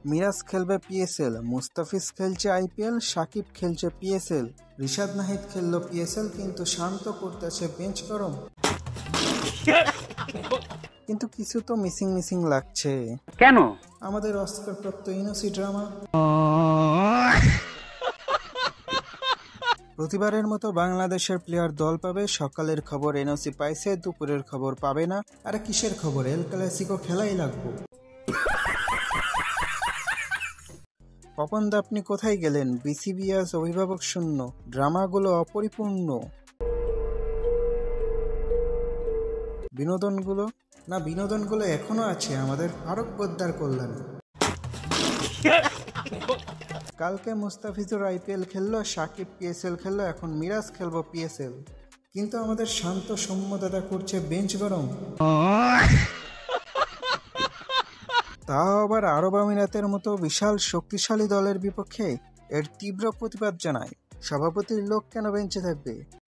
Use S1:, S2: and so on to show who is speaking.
S1: মিরাজ খেলবে পিএসএল, মুস্তাফিজ খেলছে আইপিএল, সাকিব খেলছে পিএসএল, রিশাদ নাহিদ খেললো পিএসএল, কিন্তু শান্ত করতেছে বেঞ্চ গরম। কিন্তু কিছু তো মিসিং মিসিং লাগছে।
S2: কেন?
S1: আমাদের অস্কার প্রাপ্ত ইনোসি ড্রামা। প্রতিবারের মতো বাংলাদেশের প্লেয়ার দল পাবে, সকালের খবর এনওসি পাইছে, দুপুরের খবর পাবে না। আরে কিসের খবর, এল ক্লাসিকো খেলাই লাগবো। পপন দা আপনি কোথায় গেলেন? বিসিবি আজ অভিভাবক শূন্য, ড্রামাগুলো অপরিপূর্ণ। বিনোদনগুলো এখনো আছে আমাদের ফারুক পোদ্দার কল্যাণে। কালকে মুস্তাফিজুর আইপিএল খেললো, সাকিব পিএসএল খেললো, এখন মিরাজ খেলবো পিএসএল, কিন্তু আমাদের শান্ত সৌম্য দাদা করছে বেঞ্চ গরম। তাও আবার আরব আমিরাতের মতো বিশাল শক্তিশালী দলের বিপক্ষে। এর তীব্র প্রতিবাদ জানায়। সভাপতির লোক কেন বেঞ্চে থাকবে?